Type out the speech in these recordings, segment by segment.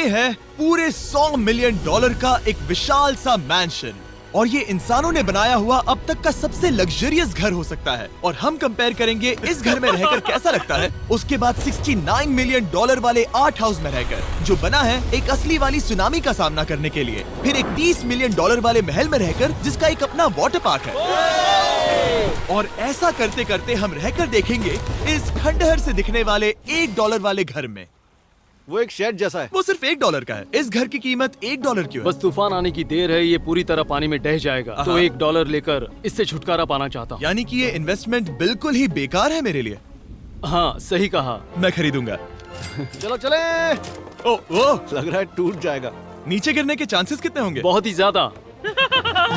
है पूरे $100 मिलियन का एक विशाल सा मैंशन, और ये इंसानों ने बनाया हुआ अब तक का सबसे लग्जरियस घर हो सकता है। और हम कंपेयर करेंगे इस घर में रहकर कैसा लगता है उसके बाद $69 मिलियन वाले आर्ट हाउस में रहकर, जो बना है एक असली वाली सुनामी का सामना करने के लिए। फिर एक $30 मिलियन वाले महल में रहकर जिसका एक अपना वाटर पार्क है। और ऐसा करते करते हम रहकर देखेंगे इस खंडहर से दिखने वाले $1 वाले घर में। वो एक शेड जैसा है। वो सिर्फ $1 का है। इस घर की कीमत $1 क्यों है? बस तूफान आने की देर है, ये पूरी तरह पानी में ढह जाएगा, तो $1 लेकर इससे छुटकारा पाना चाहता हूँ। यानी कि ये इन्वेस्टमेंट बिल्कुल ही बेकार है मेरे लिए। हाँ सही कहा। मैं खरीदूंगा। चलो चले। ओ, लग रहा है टूट जाएगा। नीचे गिरने के चांसेस कितने होंगे? बहुत ही ज्यादा।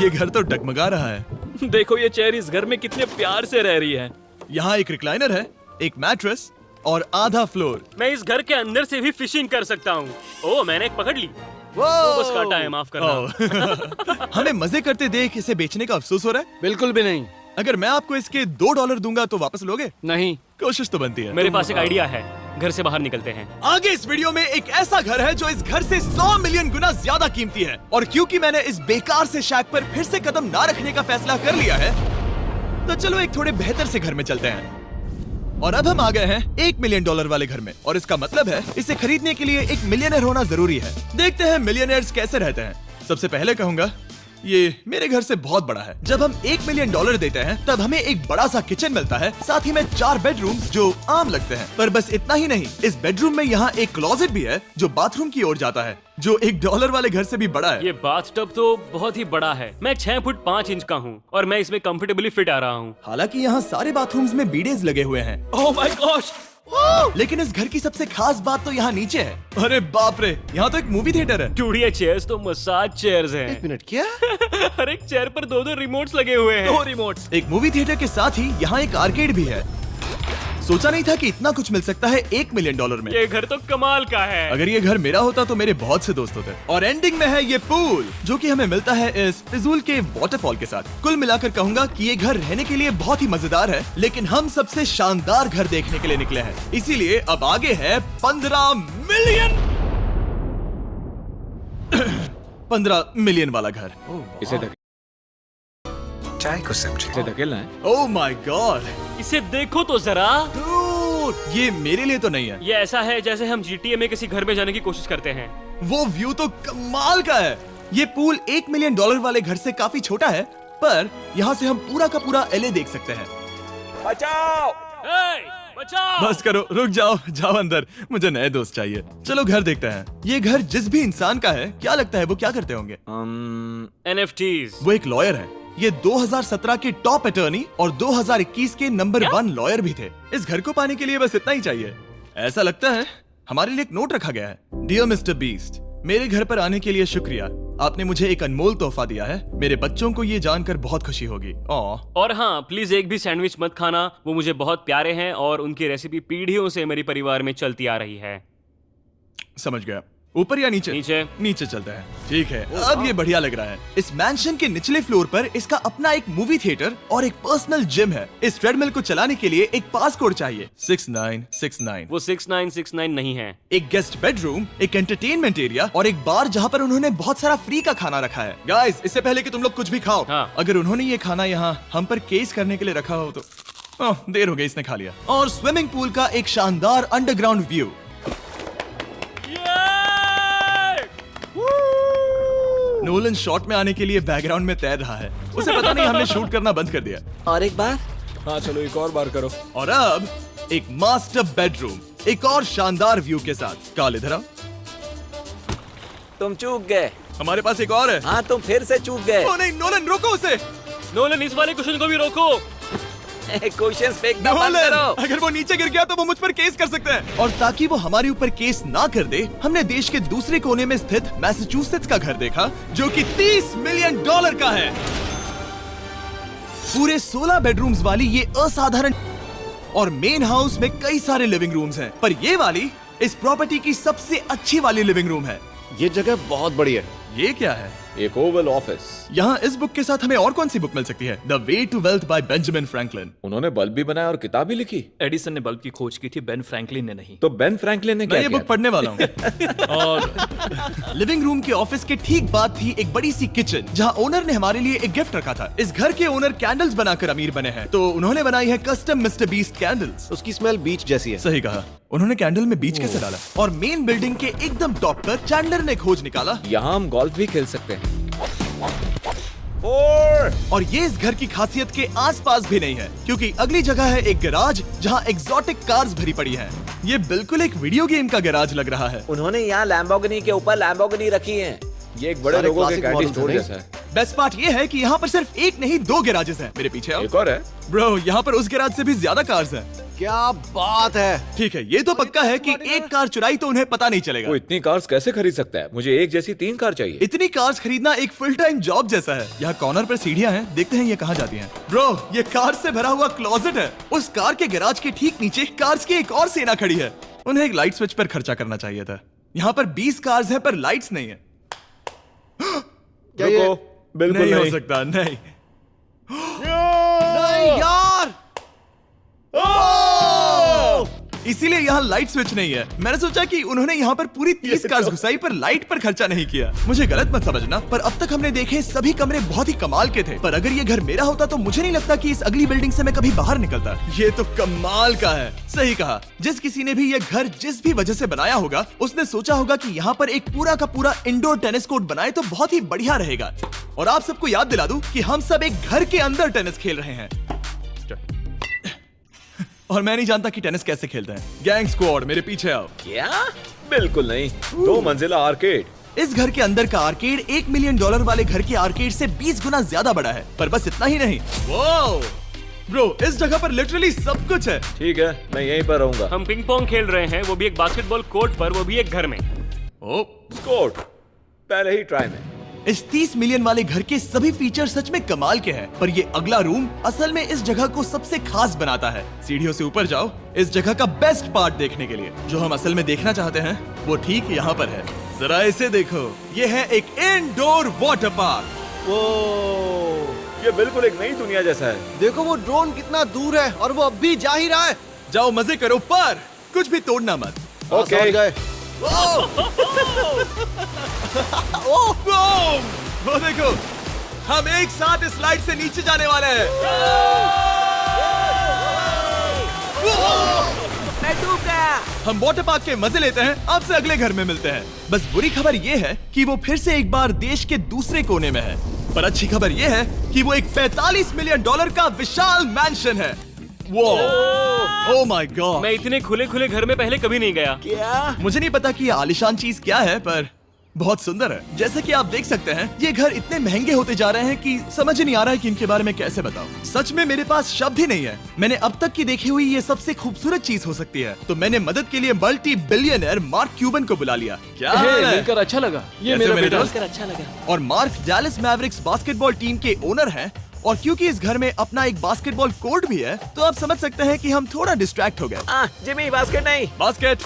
ये घर तो डगमगा रहा है। देखो ये चेयर इस घर में कितने प्यार से रह रही है। यहाँ एक रिक्लाइनर है, एक मैट्रेस और आधा फ्लोर। मैं इस घर के अंदर से भी फिशिंग कर सकता हूँ। ओह मैंने एक पकड़ ली। वो बस काटा है, माफ करना। हमें मजे करते देख इसे बेचने का अफसोस हो रहा है? बिल्कुल भी नहीं। अगर मैं आपको इसके $2 दूंगा तो वापस लोगे? नहीं। कोशिश तो बनती है। मेरे पास एक आइडिया है, घर से बाहर निकलते हैं। आगे इस वीडियो में एक ऐसा घर है जो इस घर से 100 मिलियन गुना ज्यादा कीमती है। और क्योंकि मैंने इस बेकार से शैक पर फिर से कदम ना रखने का फैसला कर लिया है, तो चलो एक थोड़े बेहतर से घर में चलते हैं। और अब हम आ गए हैं $1 मिलियन वाले घर में, और इसका मतलब है इसे खरीदने के लिए एक मिलियनर होना जरूरी है। देखते हैं मिलियनर्स कैसे रहते हैं। सबसे पहले कहूंगा ये मेरे घर से बहुत बड़ा है। जब हम $1 मिलियन देते हैं तब हमें एक बड़ा सा किचन मिलता है, साथ ही में 4 बेडरूम्स जो आम लगते हैं। पर बस इतना ही नहीं, इस बेडरूम में यहाँ एक क्लोजेट भी है जो बाथरूम की ओर जाता है, जो $1 वाले घर से भी बड़ा है। ये बाथटब तो बहुत ही बड़ा है। मैं 6 फुट 5 इंच का हूँ और मैं इसमें कंफर्टेबली फिट आ रहा हूँ। हालांकि यहाँ सारे बाथरूम्स में बीडेज लगे हुए हैं। Oh my gosh! लेकिन इस घर की सबसे खास बात तो यहाँ नीचे है। अरे बाप रे, यहाँ तो एक मूवी थिएटर है। टूड ये चेयर्स तो मसाज चेयर्स हैं। 1 मिनट क्या? हर एक चेयर पर 2-2 रिमोट्स लगे हुए हैं। 2 रिमोट्स। एक मूवी थिएटर के साथ ही यहाँ एक आर्केड भी है। सोचा नहीं था कि इतना कुछ मिल सकता है $1 मिलियन में। ये घर तो कमाल का है। अगर ये घर मेरा होता तो मेरे बहुत से दोस्त होते। और एंडिंग में है ये पूल, जो कि हमें मिलता है इस फिजूल के वाटरफॉल के साथ। कुल मिलाकर कहूंगा कि ये घर रहने के लिए बहुत ही मजेदार है, लेकिन हम सबसे शानदार घर देखने के लिए निकले हैं। इसीलिए अब आगे है 15 मिलियन 15 मिलियन वाला घर। इसे चाय को समझे। धकेलना है। ओह माय गॉड, इसे देखो तो जरा। ये मेरे लिए तो नहीं है। ये ऐसा है जैसे हम GTA में किसी घर में जाने की कोशिश करते हैं। वो व्यू तो कमाल का है। ये पूल $1 मिलियन वाले घर से काफी छोटा है, पर यहाँ से हम पूरा का पूरा LA देख सकते हैं। बचाओ! बचाओ! बस करो, रुक जाओ, जाओ अंदर, मुझे नए दोस्त चाहिए। चलो घर देखते हैं। ये घर जिस भी इंसान का है, क्या लगता है वो क्या करते होंगे? NFTs। वो एक लॉयर है। ये 2017 के टॉप अटर्नी और 2021 के नंबर 1 लॉयर भी थे। इस घर को पाने के लिए बस इतना ही चाहिए। ऐसा लगता है हमारे लिए एक नोट रखा गया है। डियर मिस्टर बीस्ट, मेरे घर पर आने के लिए शुक्रिया। आपने मुझे एक अनमोल तोहफा दिया है। मेरे बच्चों को ये जानकर बहुत खुशी होगी। और हाँ, प्लीज एक भी सैंडविच मत खाना, वो मुझे बहुत प्यारे हैं और उनकी रेसिपी पीढ़ियों से मेरे परिवार में चलती आ रही है। समझ गया। ऊपर या नीचे? नीचे। नीचे चलते हैं। ठीक है, अब ये बढ़िया लग रहा है। इस मैंशन के निचले फ्लोर पर इसका अपना एक मूवी थिएटर और एक पर्सनल जिम है। इस ट्रेडमिल को चलाने के लिए एक पास कोड चाहिए, 6969। वो 6969 नहीं है। एक गेस्ट बेडरूम, एक एंटरटेनमेंट एरिया और एक बार जहाँ पर उन्होंने बहुत सारा फ्री का खाना रखा है। गाइस, इससे पहले कि तुम लोग कुछ भी खाओ, हाँ। अगर उन्होंने ये खाना यहाँ हम पर केस करने के लिए रखा हो तो देर हो गई, इसने खा लिया। और स्विमिंग पूल का एक शानदार अंडरग्राउंड व्यू। नोलन शॉट में आने के लिए बैकग्राउंड में तैर रहा है। उसे पता नहीं हमने शूट करना बंद कर दिया। और एक बार। हाँ चलो एक और बार करो। और अब एक मास्टर बेडरूम, एक और शानदार व्यू के साथ। काल इधर आओ। तुम चूक गए। हमारे पास एक और है। हाँ तुम फिर से चूक गए। ओ नहीं, नोलन रोको उसे। नोलन, इस वाले क्वेश्चन को भी रोको। क्वेश्चन फेंकना बंद नोलन, करो। अगर वो नीचे गिर गया तो वो मुझ पर केस कर सकते हैं। और ताकि वो हमारे ऊपर केस ना कर दे, हमने देश के दूसरे कोने में स्थित मैसाचुसेट्स का घर देखा, जो कि $30 मिलियन का है। पूरे 16 बेडरूम्स वाली ये असाधारण और मेन हाउस में कई सारे लिविंग रूम्स हैं, पर ये वाली इस प्रॉपर्टी की सबसे अच्छी वाली लिविंग रूम है। ये जगह बहुत बड़ी है। ये क्या है? एक ओवल ऑफिस। यहाँ इस बुक के साथ हमें और कौन सी बुक मिल सकती है? The way to wealth by Benjamin Franklin. उन्होंने बल्ब भी बनाया और किताब भी लिखी। एडिसन ने बल्ब की खोज की थी, बेन फ्रैंकलिन ने नहीं। तो बेन फ्रैंकलिन ने मैं क्या ये किया बुक पढ़ने वाला हूँ। और लिविंग रूम के ऑफिस के ठीक बाद थी एक बड़ी सी किचन, जहाँ ओनर ने हमारे लिए एक गिफ्ट रखा था। इस घर के ओनर कैंडल्स बनाकर अमीर बने हैं, तो उन्होंने बनाई है कस्टम मिस्टर बीस्ट कैंडल्स। उसकी स्मेल बीच जैसी है। सही कहा। उन्होंने कैंडल में बीच कैसे डाला? और मेन बिल्डिंग के एकदम टॉप पर चैंडलर ने खोज निकाला। यहाँ हम गोल्फ भी खेल सकते हैं। 4 और ये इस घर की खासियत के आसपास भी नहीं है, क्योंकि अगली जगह है एक गैराज जहाँ एग्जॉटिक कार्स भरी पड़ी हैं। ये बिल्कुल एक वीडियो गेम का गैराज लग रहा है। उन्होंने यहाँ लैम्बोर्गिनी के ऊपर लैम्बोर्गिनी रखी है। ये एक बड़े सारे लोगों के classic कैंडी models स्टोर हैं, जैसा है। बेस्ट पार्ट ये है कि यहाँ पर सिर्फ एक नहीं 2 गैराजेस हैं। मेरे पीछे आओ। एक और है। ब्रो, यहाँ पर उस गैराज से भी ज्यादा कार्स हैं। क्या बात है। ठीक है, ये तो पक्का है कि एक कार चुराई तो उन्हें पता नहीं चलेगा। वो इतनी कार्स कैसे खरीद सकता है? मुझे एक जैसी 3 कार चाहिए। इतनी कार्स खरीदना एक फुल टाइम जॉब जैसा है। यहाँ कॉर्नर पर सीढ़ियाँ हैं, देखते हैं ये कहाँ जाती हैं। ब्रो, ये कार से भरा हुआ क्लोजेट है। उस कार के गैराज के ठीक नीचे कार्स की एक और सेना खड़ी है। उन्हें एक लाइट स्विच पर खर्चा करना चाहिए था। यहाँ पर 20 कार्स हैं पर लाइट्स नहीं है। क्या ये रुको, बिल्कुल नहीं हो नहीं। सकता, नहीं। नहीं यार। इसीलिए यहाँ लाइट स्विच नहीं है। मैंने सोचा कि उन्होंने यहाँ पर पूरी 30 कार्स घुसाई पर लाइट पर खर्चा नहीं किया। मुझे गलत मत समझना, पर अब तक हमने देखे सभी कमरे बहुत ही कमाल के थे। पर अगर ये घर मेरा होता तो मुझे नहीं लगता कि इस अगली बिल्डिंग से मैं कभी बाहर निकलता। ये तो कमाल का है। सही कहा। जिस किसी ने भी ये घर जिस भी वजह से बनाया होगा, उसने सोचा होगा कि यहाँ पर एक पूरा का पूरा इंडोर टेनिस कोर्ट बनाए तो बहुत ही बढ़िया रहेगा। और आप सबको याद दिला दूं कि हम सब एक घर के अंदर टेनिस खेल रहे हैं। और मैं नहीं जानता कि टेनिस कैसे खेलते हैं। गैंग स्क्वाड, मेरे पीछे आओ। क्या? बिल्कुल नहीं। 2 मंजिला आर्केड। इस घर के अंदर का आर्केड $1 मिलियन वाले घर के आर्केड से 20 गुना ज्यादा बड़ा है। पर बस इतना ही नहीं। वाओ ब्रो, इस जगह पर लिटरली सब कुछ है। ठीक है, मैं यहीं पर रहूंगा। हम पिंग पोंग खेल रहे हैं, वो भी एक बास्केटबॉल कोर्ट पर, वो भी एक घर में। ओ, स्कोर पहले ही ट्राई में। इस 30 मिलियन वाले घर के सभी फीचर सच में कमाल के हैं, पर ये अगला रूम असल में इस जगह को सबसे खास बनाता है। सीढ़ियों से ऊपर जाओ इस जगह का बेस्ट पार्ट देखने के लिए। जो हम असल में देखना चाहते हैं वो ठीक यहाँ पर है। जरा इसे देखो, ये है एक इंडोर वाटर पार्क। वो ये बिल्कुल एक नई दुनिया जैसा है। देखो वो ड्रोन कितना दूर है और वो अब भी जा ही रहा है। जाओ मजे करो, पर कुछ भी तोड़ना मत। ओके। समझ गए। वो देखो, हम एक साथ इस स्लाइड से नीचे जाने वाले हैं। मैं डूब गया। हम वाटर पार्क के मजे लेते हैं। आपसे अगले घर में मिलते हैं। बस बुरी खबर ये है कि वो फिर से एक बार देश के दूसरे कोने में है। पर अच्छी खबर ये है कि वो एक $45 मिलियन का विशाल मैंशन है। Oh my God. मैं इतने खुले खुले घर में पहले कभी नहीं गया। क्या? मुझे नहीं पता कि ये आलीशान चीज क्या है, पर बहुत सुंदर है। जैसे कि आप देख सकते हैं, ये घर इतने महंगे होते जा रहे हैं कि समझ ही नहीं आ रहा है कि इनके बारे में कैसे बताऊं। सच में मेरे पास शब्द ही नहीं है। मैंने अब तक की देखी हुई ये सबसे खूबसूरत चीज हो सकती है। तो मैंने मदद के लिए मल्टी बिलियनर मार्क क्यूबन को बुला लिया। क्या हाल है? मिलकर अच्छा लगा। ये कैसे मेरा मेरे बेटा। दोस्त? अच्छा लगा। और mark Dallas Mavericks basketball team के ओनर हैं। और क्योंकि इस घर में अपना एक बास्केटबॉल कोर्ट भी है, तो आप समझ सकते हैं कि हम थोड़ा डिस्ट्रैक्ट हो गए। जिमी, बास्केट नहीं। बास्केट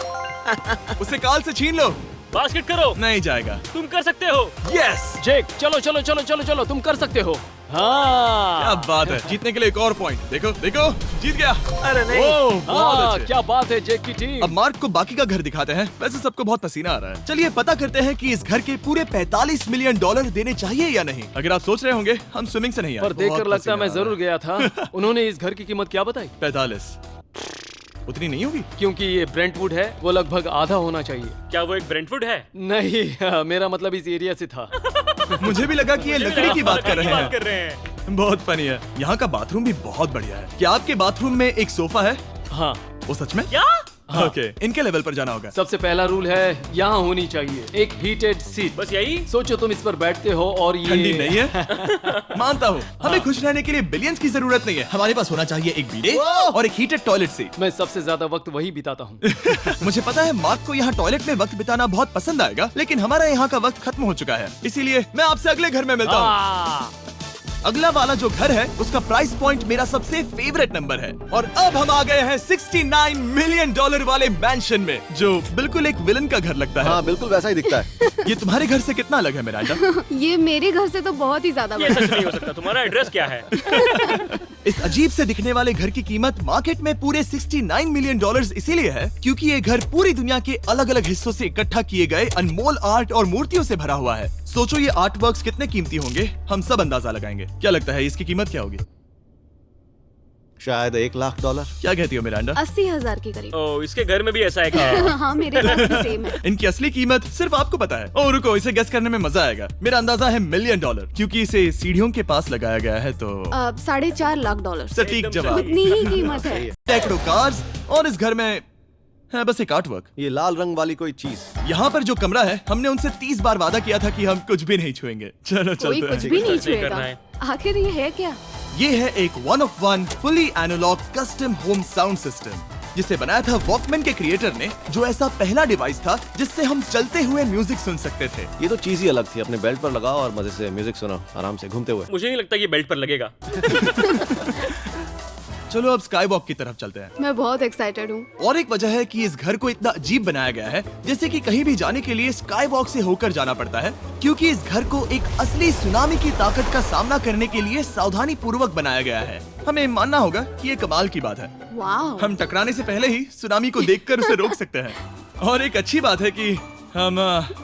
उसे काल से छीन लो। बास्केट करो, नहीं जाएगा। तुम कर सकते हो। यस, जेक, चलो चलो चलो चलो चलो, तुम कर सकते हो। हाँ क्या बात है। जीतने के लिए एक और पॉइंट। देखो देखो, जीत गया। अरे नहीं। ओह, बहुत हाँ, अच्छे। क्या बात है जेक की टीम। अब मार्क को बाकी का घर दिखाते हैं। वैसे सबको बहुत पसीना आ रहा है। चलिए पता करते हैं कि इस घर के पूरे $45 मिलियन देने चाहिए या नहीं। अगर आप सोच रहे होंगे हम स्विमिंग से नहीं आए, पर देखकर बहुत लगता पसीना मैं आ रहा जरूर गया था। उन्होंने इस घर की कीमत क्या बताई? 45 उतनी नहीं होगी। क्योंकि ये ब्रेंटवुड है, वो लगभग आधा होना चाहिए। क्या वो एक ब्रेंटफुड है? नहीं, मेरा मतलब इस एरिया से था। मुझे भी लगा कि ये लकड़ी की बात कर रहे कर हैं। रहे हैं। बहुत फनी है। यहाँ का बाथरूम भी बहुत बढ़िया है। क्या आपके बाथरूम में एक सोफा है? हाँ, वो सच में? क्या? ओके, इनके लेवल पर जाना होगा। सबसे पहला रूल है यहाँ होनी चाहिए एक हीटेड सीट। बस यही? सोचो तुम इस पर बैठते हो और ये ठंडी नहीं है। मानता हूँ, हमें खुश रहने के लिए बिलियंस की जरूरत नहीं है। हमारे पास होना चाहिए एक बीडे और एक हीटेड टॉयलेट सीट। मैं सबसे ज्यादा वक्त वही बिताता हूँ। मुझे पता है मार्क को यहाँ टॉयलेट में वक्त बिताना बहुत पसंद आएगा, लेकिन हमारा यहाँ का वक्त खत्म हो चुका है। इसीलिए मैं आपसे अगले घर में मिलता हूँ। अगला वाला जो घर है उसका प्राइस पॉइंट मेरा सबसे फेवरेट नंबर है। और अब हम आ गए हैं $69 मिलियन वाले मैंशन में, जो बिल्कुल एक विलन का घर लगता है। हाँ बिल्कुल वैसा ही दिखता है। ये तुम्हारे घर से कितना अलग है मिरांडा? ये मेरे घर से तो बहुत ही ज्यादा ये बड़ा सच नहीं हो सकता। तुम्हारा एड्रेस क्या है? इस अजीब से दिखने वाले घर की कीमत मार्केट में पूरे $69 मिलियन इसीलिए है क्योंकि ये घर पूरी दुनिया के अलग अलग हिस्सों से इकट्ठा किए गए अनमोल आर्ट और मूर्तियों से भरा हुआ है। सोचो ये आर्ट वर्क्स कितने कीमती होंगे, हम सब अंदाजा लगाएंगे। क्या लगता है इसकी कीमत क्या होगी? शायद $1 लाख। क्या कहती हो मिरांडा? 80,000 के करीब। ओह, इसके घर में भी ऐसा है क्या? हाँ मेरे घर भी सेम है। इनकी असली कीमत सिर्फ आपको पता है। ओह रुको, इसे गेस करने में मजा आएगा। मेरा अंदाजा है $1 मिलियन क्योंकि इसे सीढ़ियों के पास लगाया गया है। तो $4.5 लाख। सटीक जवाब। उतनी ही कीमत है। सैकड़ों कार्स और इस घर में है बस एक आर्ट वर्क। ये लाल रंग वाली कोई चीज। यहाँ पर जो कमरा है, हमने उनसे 30 बार वादा किया था कि हम कुछ भी नहीं छुएंगे। चलो कोई चलते कुछ हैं। भी नहीं करना छुएगा। है। आखिर ये है क्या? ये है एक 1 of 1 fully analogue custom home sound system जिसे बनाया था वॉकमैन के क्रिएटर ने, जो ऐसा पहला डिवाइस था जिससे हम चलते हुए म्यूजिक सुन सकते थे। ये तो चीज ही अलग थी। अपने बेल्ट पर लगाओ और मजे से म्यूजिक सुनो आराम से घूमते हुए। मुझे नहीं लगता ये बेल्ट पर लगेगा। चलो अब स्काई वॉक की तरफ चलते हैं। मैं बहुत एक्साइटेड हूँ। और एक वजह है कि इस घर को इतना अजीब बनाया गया है, जैसे कि कहीं भी जाने के लिए स्काई वॉक से होकर जाना पड़ता है, क्योंकि इस घर को एक असली सुनामी की ताकत का सामना करने के लिए सावधानी पूर्वक बनाया गया है। हमें मानना होगा कि ये कमाल की बात है। वाह। हम टकराने से पहले ही सुनामी को देखकर उसे रोक सकते हैं। और एक अच्छी बात है कि हम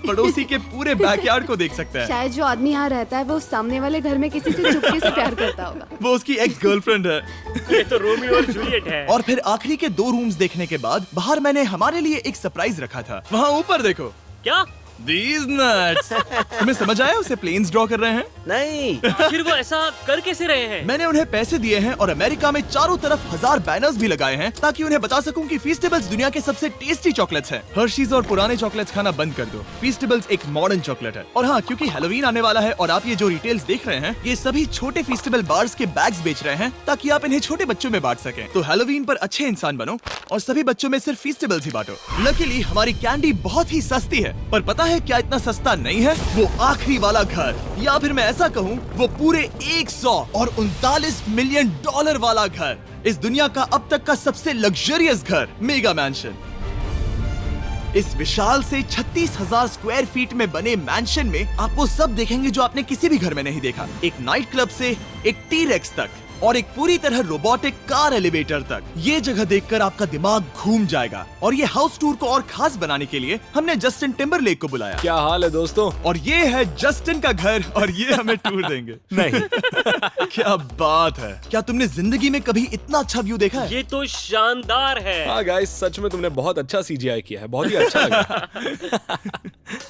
पड़ोसी के पूरे बैकयार्ड को देख सकते हैं। शायद जो आदमी यहाँ रहता है वो उस सामने वाले घर में किसी से चुपके से प्यार करता होगा। वो उसकी एक्स गर्लफ्रेंड है। ये तो रोमियो और जूलियट है। और फिर आखिरी के 2 रूम्स देखने के बाद बाहर मैंने हमारे लिए एक सरप्राइज रखा था। वहाँ ऊपर देखो। क्या? These nuts! तुम्हें समझ आया उसे प्लेन्स ड्रॉ कर रहे हैं? नहीं। आखिर वो ऐसा कर कैसे रहे हैं? मैंने उन्हें पैसे दिए हैं और अमेरिका में चारों तरफ 1000 बैनर्स भी लगाए हैं ताकि उन्हें बता सकूं कि फीस्टेबल्स दुनिया के सबसे टेस्टी चॉकलेट्स हैं। हर्शीज और पुराने चॉकलेट्स खाना बंद कर दो। फीस्टेबल्स एक मॉडर्न चॉकलेट है। और हाँ, क्योंकि हैलोवीन आने वाला है और आप ये जो रिटेल्स देख रहे हैं, ये सभी छोटे फीस्टेबल बार्स के बैग्स बेच रहे हैं ताकि आप इन्हें छोटे बच्चों में बांट सकें। तो हैलोवीन पर अच्छे इंसान बनो और सभी बच्चों में सिर्फ फीस्टेबल्स ही बांटो। लकीली हमारी कैंडी बहुत ही सस्ती है, पर पता है क्या इतना सस्ता नहीं है? वो आखिरी वाला घर, या फिर मैं ऐसा कहूँ वो पूरे 139 मिलियन वाला घर। इस दुनिया का अब तक का सबसे लग्जरियस घर, मेगा मैंशन। इस विशाल से 36,000 स्क्वायर फीट में बने मैंशन में आप वो सब देखेंगे जो आपने किसी भी घर में नहीं देखा। एक नाइट क्लब से एक टी-रेक्स तक और एक पूरी तरह रोबोटिक कार एलिवेटर तक। ये जगह देखकर आपका दिमाग घूम जाएगा। और ये हाउस टूर को और खास बनाने के लिए हमने जस्टिन टिम्बरलेक को बुलाया। क्या हाल है दोस्तों? और ये है जस्टिन का घर और ये हमें टूर देंगे। नहीं। क्या बात है! क्या तुमने जिंदगी में कभी इतना अच्छा व्यू देखा है? ये तो शानदार है। हाँ गाइस, सच में तुमने बहुत अच्छा CGI किया है। बहुत ही अच्छा लगा।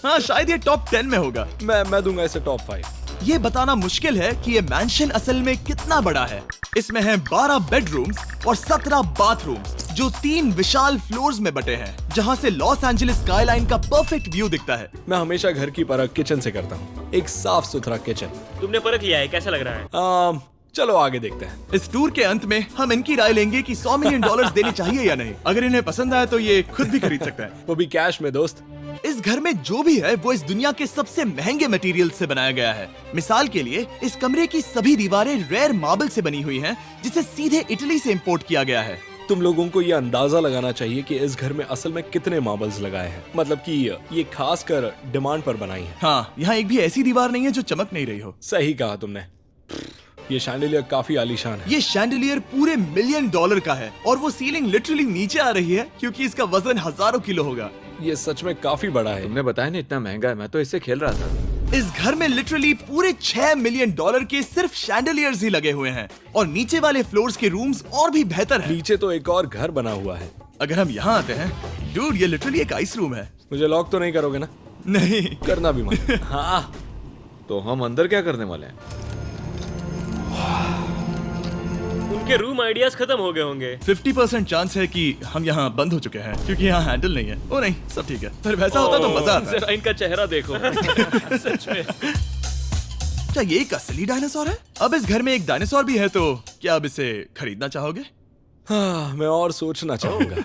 हाँ, शायद ये टॉप 10 में होगा। मैं दूंगा इसे टॉप 5। ये बताना मुश्किल है कि ये मैंशन असल में कितना बड़ा है। इसमें है 12 बेडरूम्स और 17 बाथरूम्स जो 3 विशाल फ्लोर्स में बटे हैं, जहाँ से लॉस एंजलिस स्काईलाइन का परफेक्ट व्यू दिखता है। मैं हमेशा घर की परख किचन से करता हूँ। एक साफ सुथरा किचन। तुमने परख लिया है, कैसा लग रहा है? चलो आगे देखते हैं। इस टूर के अंत में हम इनकी राय लेंगे कि $100 मिलियन देने चाहिए या नहीं। अगर इन्हें पसंद आया तो ये खुद भी खरीद सकते हैं। वो भी कैश में दोस्त। इस घर में जो भी है वो इस दुनिया के सबसे महंगे मटेरियल से बनाया गया है। मिसाल के लिए इस कमरे की सभी दीवारें रेयर मार्बल से बनी हुई हैं, जिसे सीधे इटली से इंपोर्ट किया गया है। तुम लोगों को ये अंदाजा लगाना चाहिए कि इस घर में असल में कितने मार्बल्स लगाए हैं। मतलब कि ये खास कर डिमांड पर बनाई है। हाँ, यहाँ एक भी ऐसी दीवार नहीं है जो चमक नहीं रही हो। सही कहा तुमने। ये शैंडिलियर काफी आलीशान है। ये शैंडिलियर पूरे $1 मिलियन का है और वो सीलिंग लिटरली नीचे आ रही है क्योंकि इसका वजन हजारों किलो होगा। ये सच में काफी बड़ा है। तुमने बताया ना इतना महंगा है, मैं तो इससे खेल रहा था। इस घर में लिटरली पूरे $6 मिलियन के सिर्फ शैंडिलियर्स ही लगे हुए हैं और नीचे वाले फ्लोर्स के रूम्स और भी बेहतर हैं। नीचे तो एक और घर बना हुआ है। अगर हम यहाँ आते हैं, डूड, ये लिटरली एक आइस रूम है। मुझे लॉक तो नहीं करोगे ना? नहीं करना भी मत। हाँ, तो हम अंदर क्या करने वाले हैं? उनके रूम आइडियाज खत्म हो गए होंगे। 50% चांस है कि हम यहाँ बंद हो चुके हैं क्योंकि यहाँ हैंडल नहीं है। ओ नहीं, सब ठीक है। पर वैसा होता तो मजा आता। जरा इनका चेहरा देखो। सच में। क्या ये एक असली डायनासोर है? अब इस घर में एक डायनासोर भी है, तो क्या अब इसे खरीदना चाहोगे? हाँ, मैं और सोचना चाहूंगा।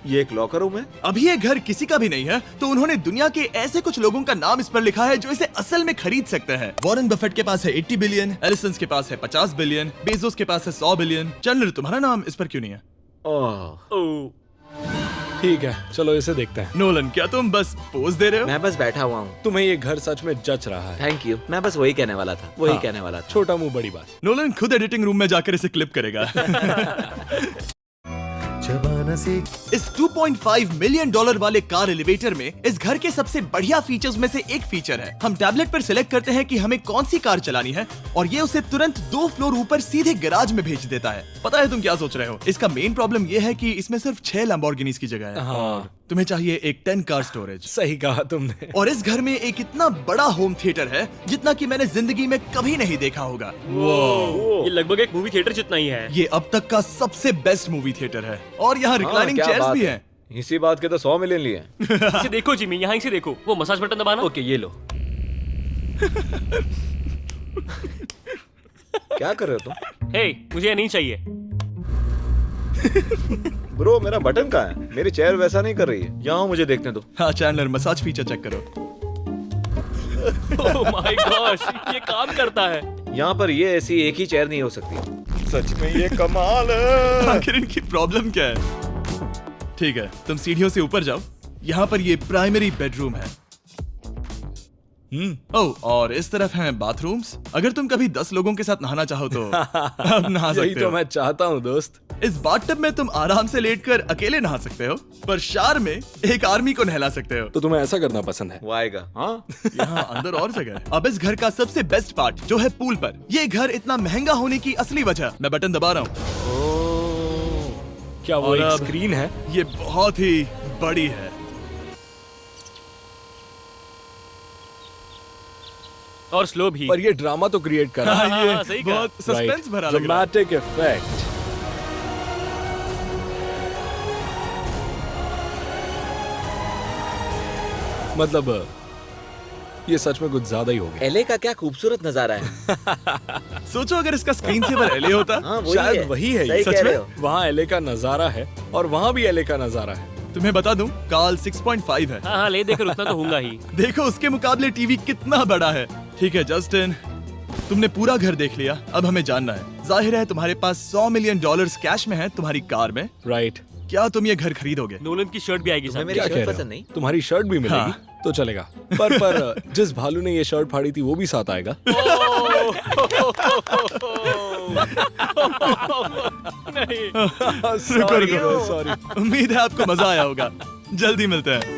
ये एक लॉकर रूम है? अभी ये घर किसी का भी नहीं है, तो उन्होंने दुनिया के ऐसे कुछ लोगों का नाम इस पर लिखा है जो इसे असल में खरीद सकते हैं। वॉरेन बफेट के पास है 80 बिलियन, एलिसन के पास है 50 बिलियन, बेजोस के पास है 100 बिलियन। चैंडलर, तुम्हारा नाम इस पर क्यों नहीं है? ओह, ठीक है, चलो इसे देखते हैं। नोलन, क्या तुम बस पोज दे रहे हो? मैं बस बैठा हुआ हूँ। तुम्हें ये घर सच में जच रहा है। Thank you. मैं बस वही कहने वाला था, वही हाँ, कहने वाला था। छोटा मुंह बड़ी बात। नोलन खुद एडिटिंग रूम में जाकर इसे क्लिप करेगा। इस 2.5 मिलियन डॉलर वाले कार एलिवेटर में इस घर के सबसे बढ़िया फीचर्स में से एक फीचर है। हम टैबलेट पर सिलेक्ट करते हैं कि हमें कौन सी कार चलानी है और ये उसे तुरंत 2 फ्लोर ऊपर सीधे गैराज में भेज देता है। पता है तुम क्या सोच रहे हो? इसका मेन प्रॉब्लम ये है कि इसमें सिर्फ 6 लैम्बोर्गिनीज की जगह है। हाँ। तुम्हें चाहिए एक 10 कार स्टोरेज। सही कहा तुमने। और इस घर में एक इतना बड़ा होम थिएटर है जितना कि मैंने जिंदगी में कभी नहीं देखा होगा। ये लगभग एक मूवी थिएटर जितना ही है। ये अब तक का सबसे बेस्ट मूवी थिएटर है और यहाँ रिक्लाइनिंग क्या चेयर्स बात भी है। हैं। इसी बात के तो 100 मिलियन लिए हैं। इसे देखो जिमी, यहाँ इसे देखो, वो मसाज बटन दबाना। ओके, ये लो। क्या कर रहे हो तुम? हे, मुझे ये नहीं चाहिए। ब्रो, मेरा बटन कहाँ है? मेरी चेयर वैसा नहीं कर रही है। यहाँ मुझे देखने दो। हाँ चैंडलर, मसाज फीचर चेक करो। ओह माय गॉश, ये काम करता है। यहाँ पर ये ऐसी एक ही चेयर नहीं हो सकती। सच में ये कमाल है। आखिर इनकी प्रॉब्लम क्या है? ठीक है, तुम सीढ़ियों से ऊपर जाओ। यहाँ पर ये प्राइमरी बेडरूम है। ओह, और इस तरफ हैं बाथरूम्स। अगर तुम कभी 10 लोगों के साथ नहाना चाहो तो अब नहा यही सकते तो हो। मैं चाहता हूँ दोस्त। इस बाथटब में तुम आराम से लेटकर अकेले नहा सकते हो, पर शार में एक आर्मी को नहला सकते हो। तो तुम्हें ऐसा करना पसंद है? वो आएगा। हाँ, यहाँ अंदर और जगह है। अब इस घर का सबसे बेस्ट पार्ट जो है पूल पर। ये घर इतना महंगा होने की असली वजह, मैं बटन दबा रहा हूँ। क्या वो और एक अब- स्क्रीन है? ये बहुत ही बड़ी है। और स्लो भी। पर ये ड्रामा तो क्रिएट कर रहा है। हाँ, ये सही कहा। बहुत सस्पेंस भरा लग रहा है। Dramatic effect. मतलब ये सच में कुछ ज्यादा ही हो गया। एले का क्या खूबसूरत नजारा है। सोचो अगर इसका स्क्रीन सेवर एलए होता। हाँ, वही शायद है। वही है ये। सही सच कह में? रहे हो। वहाँ एले का नजारा है और वहाँ भी एले का नजारा है। तुम्हें बता दूं, काल 6.5 है। हाँ हाँ, ले देकर उतना तो होगा ही। देखो उसके मुकाबले टीवी कितना बड़ा है। ठीक है जस्टिन, तुमने पूरा घर देख लिया, अब हमें जानना है। जाहिर है तुम्हारे पास 100 मिलियन डॉलर्स कैश में है तुम्हारी कार में। राइट। क्या तुम ये घर खरीदोगे? नोलन की शर्ट भी आएगी तुम्हें साथ। मेरी क्या शर्ट कह रहे पसंद हो? नहीं? तुम्हारी शर्ट भी मिलेगी हाँ। तो चलेगा। पर जिस भालू ने ये शर्ट फाड़ी थी वो भी साथ आएगा। शुक्र करो। सॉरी। उम्मीद है आपको मजा आया होगा। जल्दी मिलते हैं।